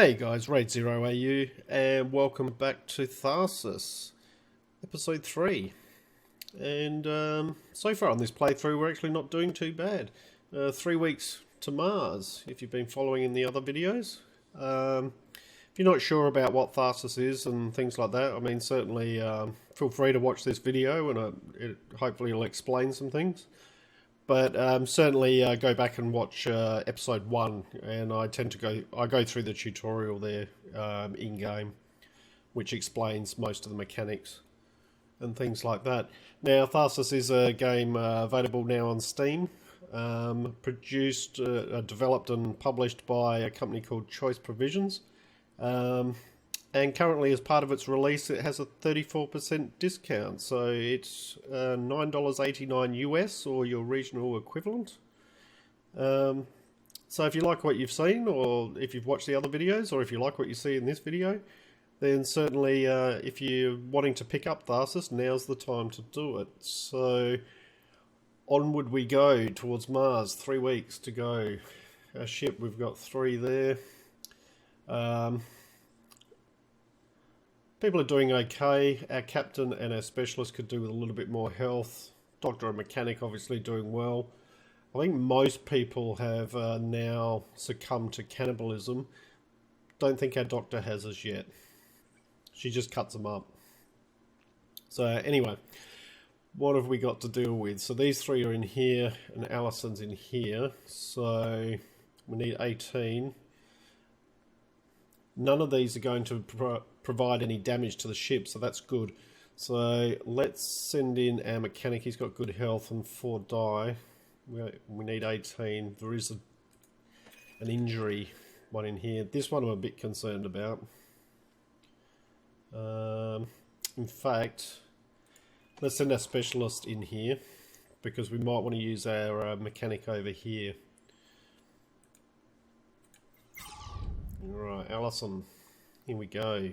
Hey guys, Raid0AU, and welcome back to Tharsis, episode 3. And so far on this playthrough, we're actually not doing too bad. 3 weeks to Mars, if you've been following in the other videos. If you're not sure about what Tharsis is and things like that, I mean, certainly feel free to watch this video, and it hopefully will explain some things. But certainly go back and watch episode 1, and I go through the tutorial there in game, which explains most of the mechanics and things like that. Now, Tharsis is a game available now on Steam, produced, developed and published by a company called Choice Provisions. And currently, as part of its release, it has a 34% discount. So it's $9.89 US, or your regional equivalent. So if you like what you've seen, or if you've watched the other videos, or if you like what you see in this video, then certainly if you're wanting to pick up Tharsis, now's the time to do it. So onward we go towards Mars. 3 weeks to go. Our ship, we've got 3 there. People are doing okay. Our captain and our specialist could do with a little bit more health. Doctor and mechanic obviously doing well. I think most people have now succumbed to cannibalism. Don't think our doctor has as yet. She just cuts them up. So anyway, what have we got to deal with? So these 3 are in here and Allison's in here. So we need 18. None of these are going to provide any damage to the ship, so that's good. So let's send in our mechanic. He's got good health and 4 die. We need 18. There is an injury one in here. This one I'm a bit concerned about. In fact, let's send our specialist in here, because we might want to use our mechanic over here. Right, Allison, here we go.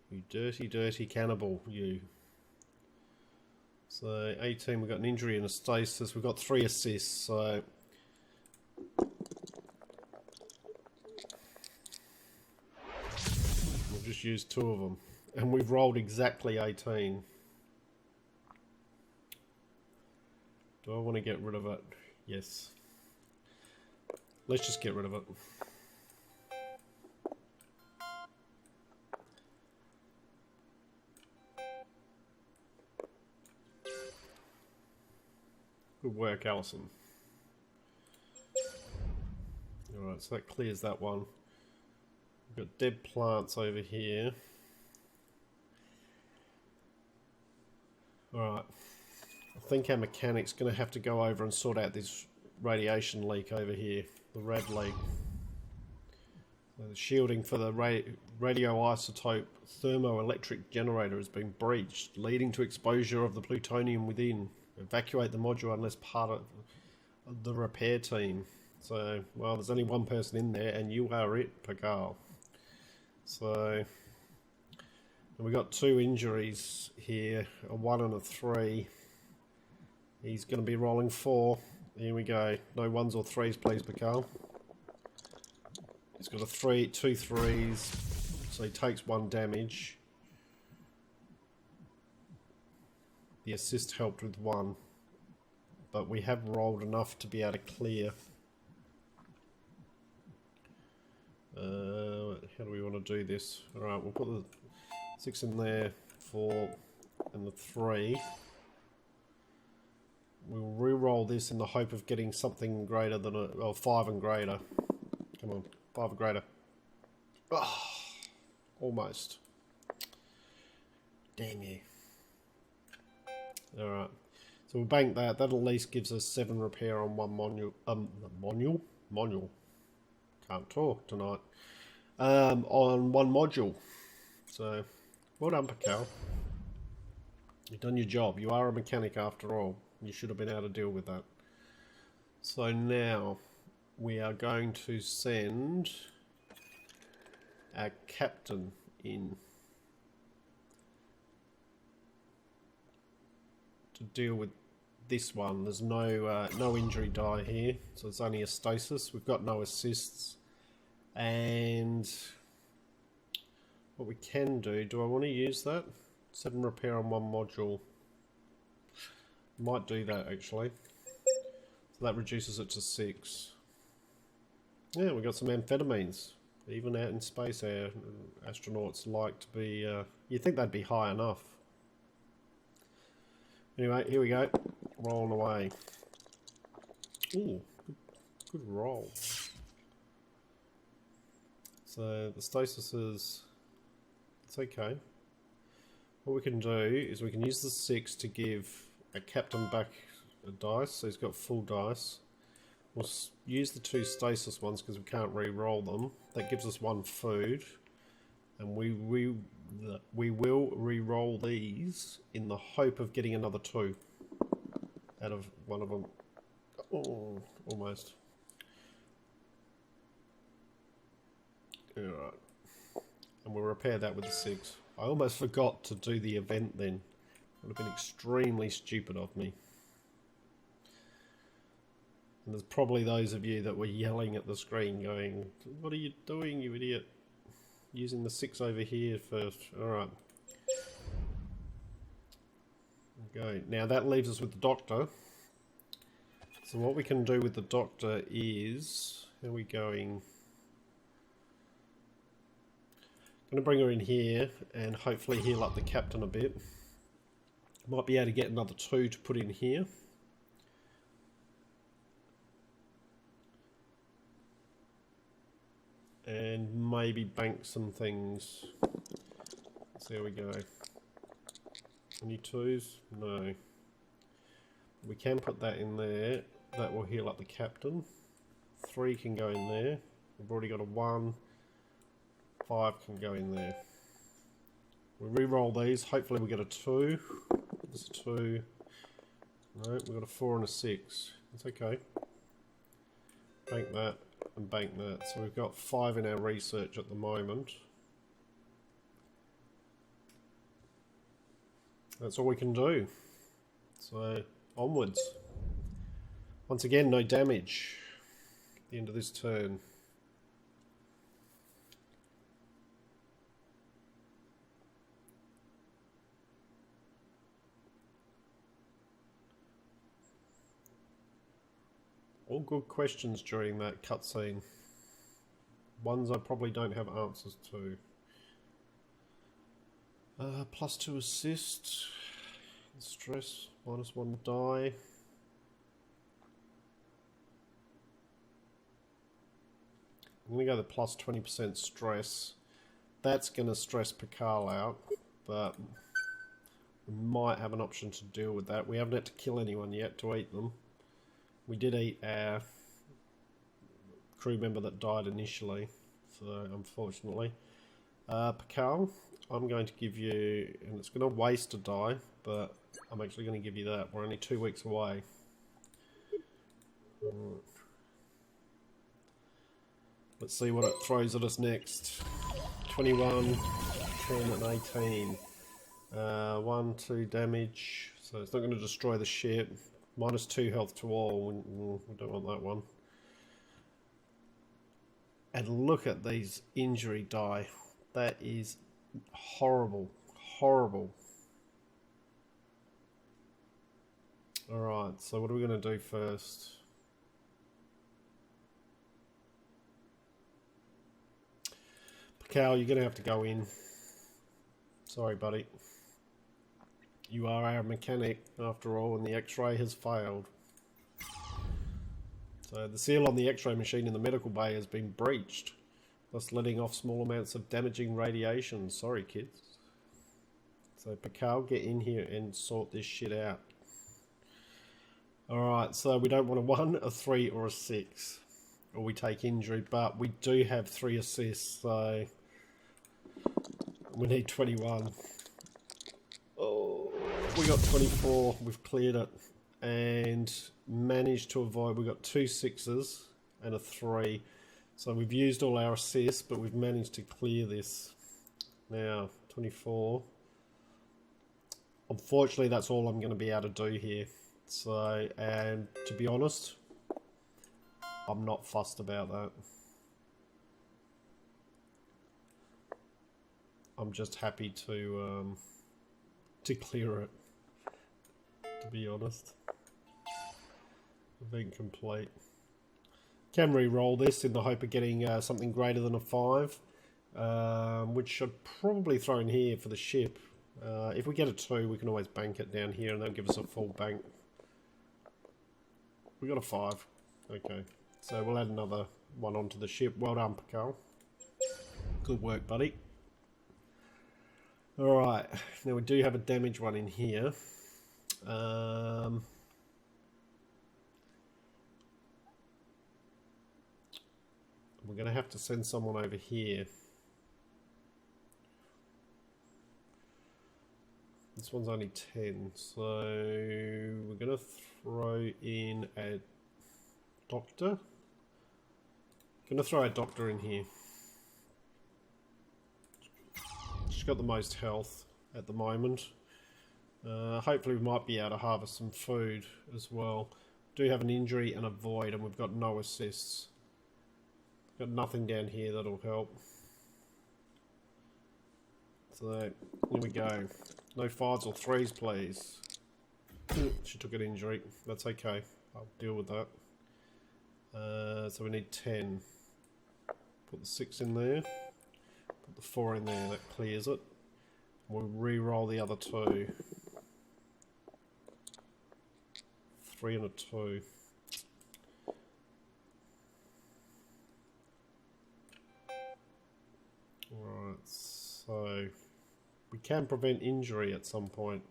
You dirty, dirty cannibal, you. So, 18, we've got an injury and a stasis. We've got 3 assists, so... we'll just use 2 of them. And we've rolled exactly 18. Do I want to get rid of it? Yes. Let's just get rid of it. Good work, Allison. Alright, so that clears that one. We've got dead plants over here. Alright. I think our mechanic's going to have to go over and sort out this radiation leak over here. The red leak. So the shielding for the radioisotope thermoelectric generator has been breached, leading to exposure of the plutonium within. Evacuate the module unless part of the repair team. So, well, there's only one person in there, and you are it, Pagal. So, we've got 2 injuries here, a 1 and a 3. He's going to be rolling 4. Here we go. No 1s or 3s, please, Pagal. He's got a 2 3s, so he takes 1 damage. The assist helped with 1, but we have rolled enough to be able to clear. How do we want to do this? Alright, we'll put the 6 in there, 4, and the 3. We'll re-roll this in the hope of getting something greater than 5 and greater. Come on, 5 and greater. Oh, almost. Damn you. Alright, so we'll bank that. That at least gives us 7 repair on 1 module. Module? Can't talk tonight. On 1 module. So, well done, Pacal. You've done your job. You are a mechanic after all. You should have been able to deal with that. So now, we are going to send our captain in to deal with this one. There's no injury die here, so it's only a stasis. We've got no assists, And what we can do I want to use that? 7 repair on 1 module. Might do that actually. So that reduces it to 6. Yeah, we got some amphetamines. Even out in space, our astronauts like to be... you'd think they'd be high enough. Anyway, here we go. Rolling away. Ooh, good roll. So the stasis is... it's okay. What we can do is we can use the 6 to give a captain back a dice, so he's got full dice. We'll use the 2 stasis ones because we can't re-roll them. That gives us 1 food, and we will re-roll these in the hope of getting another 2 out of one of them. Oh, almost. Alright. And we'll repair that with the 6. I almost forgot to do the event then. It would have been extremely stupid of me. And there's probably those of you that were yelling at the screen going, "What are you doing, you idiot? Using the 6 over here first." Alright. Okay, now that leaves us with the doctor. So what we can do with the doctor is... how are we going? I'm going to bring her in here and hopefully heal up the captain a bit. Might be able to get another 2 to put in here. And maybe bank some things. Let's see how we go. Any 2s? No. We can put that in there. That will heal up the captain. 3 can go in there. We've already got a 1. 5 can go in there. We re-roll these. Hopefully we get a 2. There's a 2. No, we've got a 4 and a 6. That's okay. Bank that. And bank that. So we've got 5 in our research at the moment. That's all we can do. So onwards. Once again, no damage at the end of this turn. All good questions during that cutscene. Ones I probably don't have answers to. +2 assist. Stress. -1 die. I'm going to go the +20% stress. That's going to stress Pikal out, but we might have an option to deal with that. We haven't had to kill anyone yet to eat them. We did eat our crew member that died initially, so unfortunately. Pikal, I'm going to give you, and it's going to waste a die, but I'm actually going to give you that. We're only 2 weeks away. Let's see what it throws at us next. 21, 10 and 18. 1, 2 damage, so it's not going to destroy the ship. -2 health to all. We don't want that one. And look at these injury die. That is horrible. Horrible. Alright, so what are we going to do first? Pikal, you're going to have to go in. Sorry, buddy. You are our mechanic, after all, and the X-ray has failed. So the seal on the X-ray machine in the medical bay has been breached, thus letting off small amounts of damaging radiation. Sorry, kids. So Pikal, get in here and sort this shit out. Alright, so we don't want a 1, a 3, or a 6. Or we take injury, but we do have 3 assists, so we need 21. Oh, we got 24, we've cleared it, and managed to avoid, we got 2 6s and a 3, so we've used all our assists, but we've managed to clear this. Now, 24. Unfortunately, that's all I'm going to be able to do here. So, and to be honest, I'm not fussed about that. I'm just happy to clear it, to be honest. Event complete. Can re-roll this in the hope of getting something greater than a 5, which I'd probably throw in here for the ship. If we get a 2, we can always bank it down here and they'll give us a full bank. We got a 5. Okay, so we'll add another one onto the ship. Well done, Pakal. Good work, buddy. Alright, now we do have a damage one in here. We're going to have to send someone over here. This one's only 10, so we're going to throw in a doctor. Going to throw a doctor in here. She's got the most health at the moment. Hopefully we might be able to harvest some food as well. Do have an injury and a void, and we've got no assists. Got nothing down here that'll help. So here we go. No 5s or 3s, please. She took an injury. That's okay. I'll deal with that. So we need 10. Put the 6 in there. Put the 4 in there. That clears it. We'll re-roll the other 2. 3 and a 2. Right, so we can prevent injury at some point.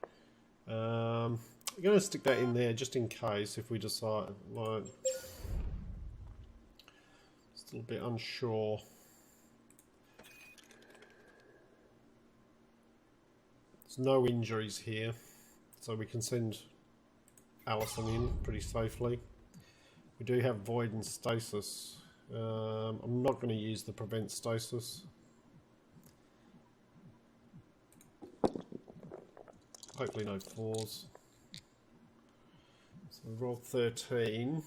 I'm going to stick that in there just in case if we decide, like, still a bit unsure. There's no injuries here, so we can send Allison in pretty safely. We do have void and stasis. I'm not going to use the prevent stasis. Hopefully no 4s. So we roll 13.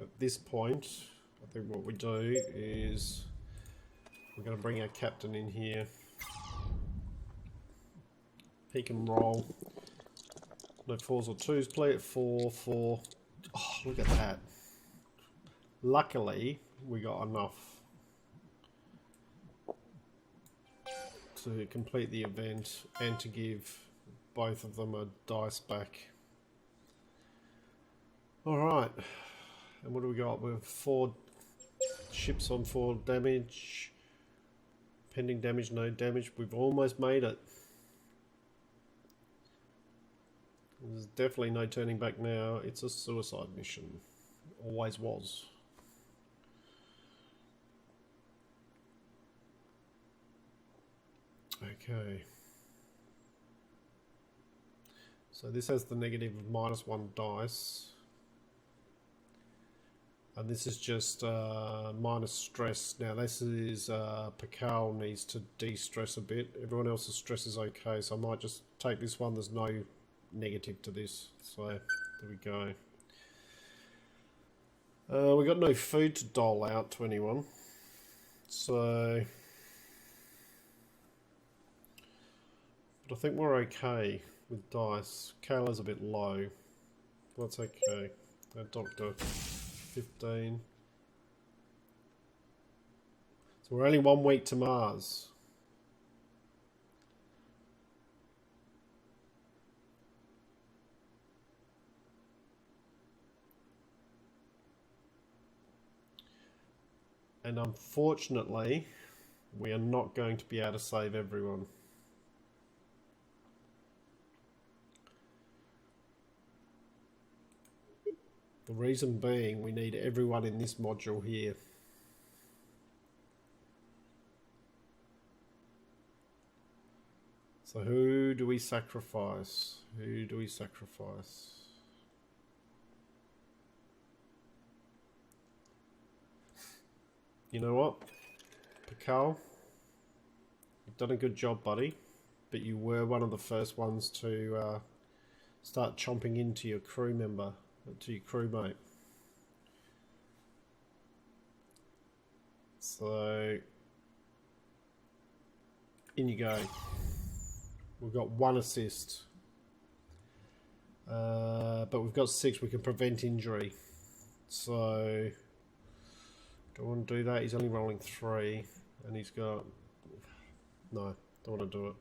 At this point, I think what we do is we're going to bring our captain in here. He can roll. No 4s or 2s, play at 4, 4. Oh, look at that. Luckily, we got enough to complete the event and to give both of them a dice back. Alright. And what do we got? We have 4 ships on 4 damage. Pending damage, no damage. We've almost made it. There's definitely no turning back now. It's a suicide mission. Always was. Okay. So this has the negative of -1 dice. And this is just minus stress. Now this is Pakal needs to de-stress a bit. Everyone else's stress is okay, so I might just take this one. There's no negative to this, so there we go. We got no food to dole out to anyone, so but I think we're okay with dice. Kayla's a bit low. That's okay. Our doctor 15. So we're only 1 week to Mars. And unfortunately, we are not going to be able to save everyone. The reason being, we need everyone in this module here. So who do we sacrifice? Who do we sacrifice? You know what? Pakal, you've done a good job, buddy. but you were one of the first ones to start chomping into your crew member, to your crewmate. So in you go. We've got 1 assist, but we've got 6. We can prevent injury. So don't want to do that. He's only rolling 3, and he's got no. Don't want to do it.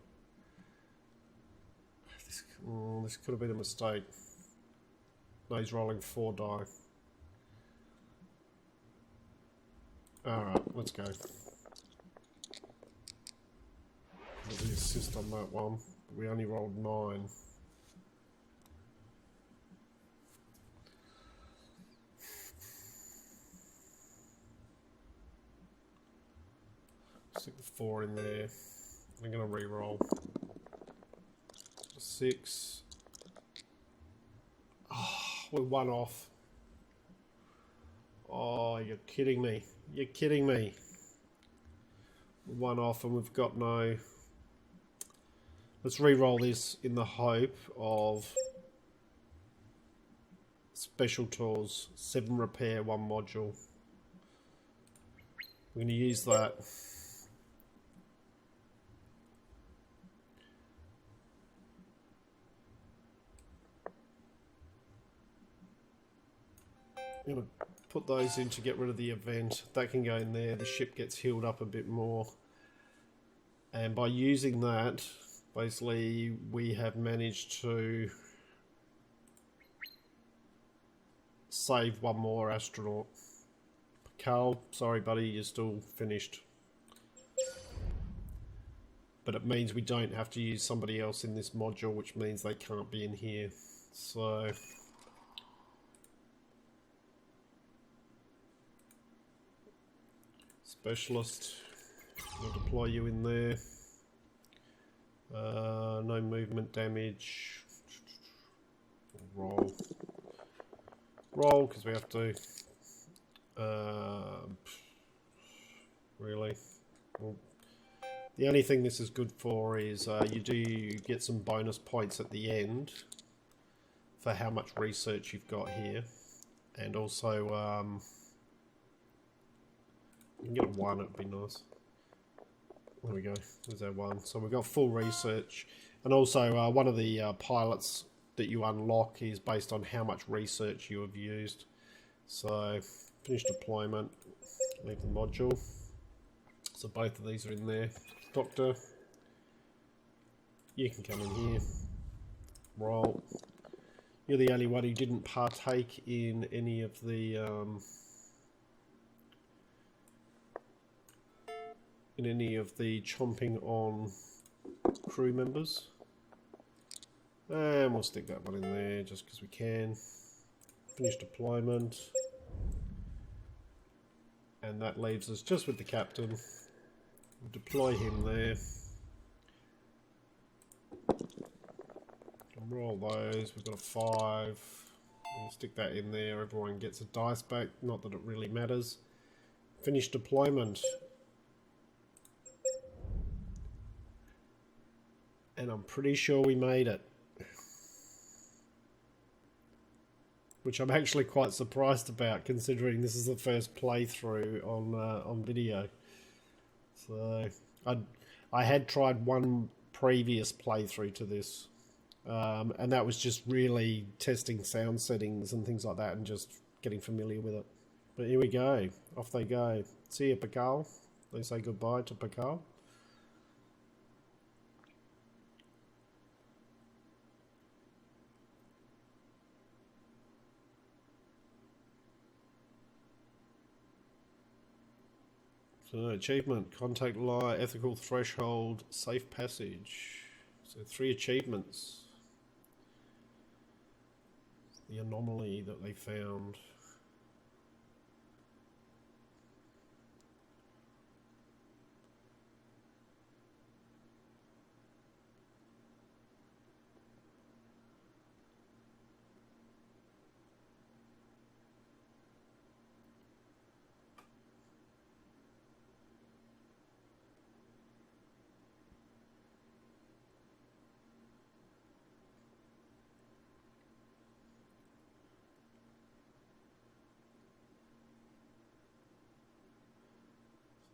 This could have been a mistake. No, he's rolling 4 die. Alright, let's go. Got the assist on that one. But we only rolled 9. Stick the 4 in there. I'm going to re-roll. 6. Oh, we're 1 off. Oh, you're kidding me. You're kidding me. 1 off and we've got no... Let's re-roll this in the hope of special tools. 7 repair, 1 module. We're going to use that. I'm going to put those in to get rid of the event. That can go in there. The ship gets healed up a bit more. And by using that, basically, we have managed to save 1 more astronaut. Carl, sorry buddy, you're still finished. But it means we don't have to use somebody else in this module, which means they can't be in here. So... Specialist, we'll deploy you in there. No movement damage. Roll. Roll, because we have to. Really. Well, the only thing this is good for is you do get some bonus points at the end for how much research you've got here. And also... you can get a 1, it would be nice. There we go, there's our 1. So we've got full research. And also one of the pilots that you unlock is based on how much research you have used. So finish deployment, leave the module. So both of these are in there. Doctor, you can come in here. Roll. You're the only one who didn't partake in any of the... chomping on crew members. And we'll stick that one in there just because we can. Finish deployment. And that leaves us just with the captain. We'll deploy him there. Roll those. We've got a 5. We'll stick that in there. Everyone gets a dice back. Not that it really matters. Finish deployment. And I'm pretty sure we made it. Which I'm actually quite surprised about, considering this is the first playthrough on video. So I had tried one previous playthrough to this, and that was just really testing sound settings and things like that, and just getting familiar with it. But here we go. Off they go. See you, Pascal. They say goodbye to Pascal. So achievement, contact lie, ethical threshold, safe passage. So 3 achievements. The anomaly that they found.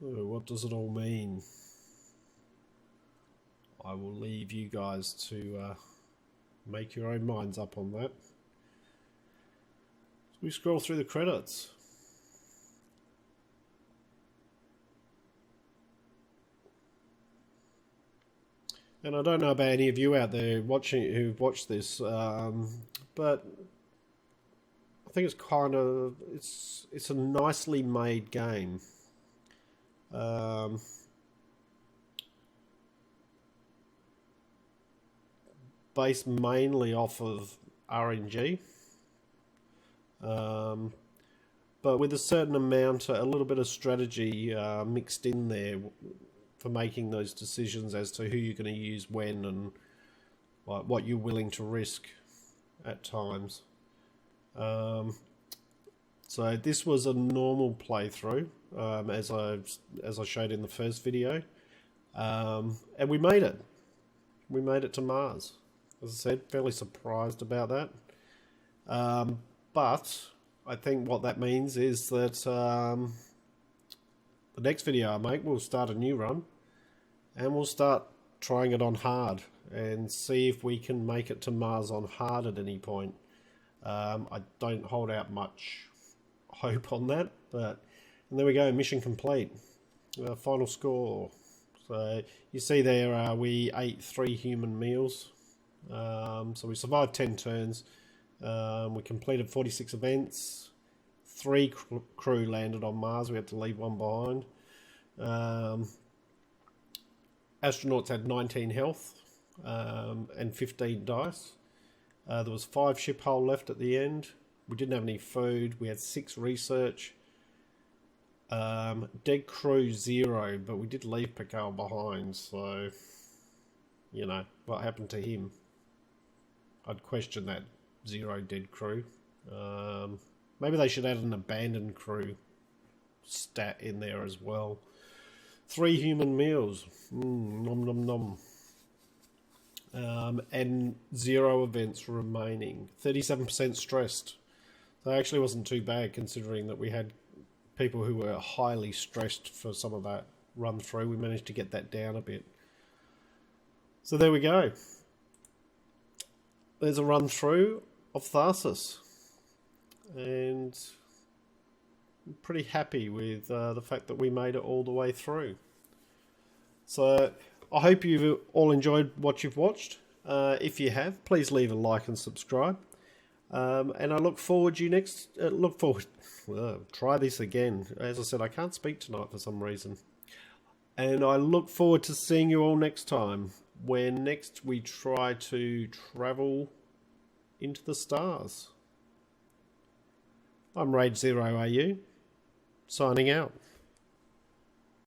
So what does it all mean? I will leave you guys to make your own minds up on that. So we scroll through the credits. And I don't know about any of you out there watching who've watched this, but I think it's a nicely made game. Based mainly off of RNG, but with a certain amount, a little bit of strategy mixed in there for making those decisions as to who you're going to use when and like what you're willing to risk at times. So this was a normal playthrough, as I showed in the first video, and we made it. We made it to Mars. As I said, fairly surprised about that. But I think what that means is that the next video I make, we'll start a new run and we'll start trying it on hard and see if we can make it to Mars on hard at any point. I don't hold out much hope on that, but and there we go, mission complete. Final score. So you see there, we ate 3 human meals. So we survived 10 turns. We completed 46 events. 3 crew landed on Mars. We had to leave 1 behind. Astronauts had 19 health and 15 dice. There was 5 ship hull left at the end. We didn't have any food. We had 6 research. Dead crew 0, but we did leave Picard behind. So, you know, what happened to him? I'd question that 0 dead crew. Maybe they should add an abandoned crew stat in there as well. 3 human meals. Nom nom nom. And 0 events remaining. 37% stressed. So it actually wasn't too bad considering that we had people who were highly stressed for some of that run through. We managed to get that down a bit. So there we go. There's a run through of Tharsis, and I'm pretty happy with the fact that we made it all the way through. So I hope you've all enjoyed what you've watched. If you have, please leave a like and subscribe. And I look forward to you next. Try this again. As I said, I can't speak tonight for some reason. And I look forward to seeing you all next time, where next we try to travel into the stars. I'm Raid0AU, signing out.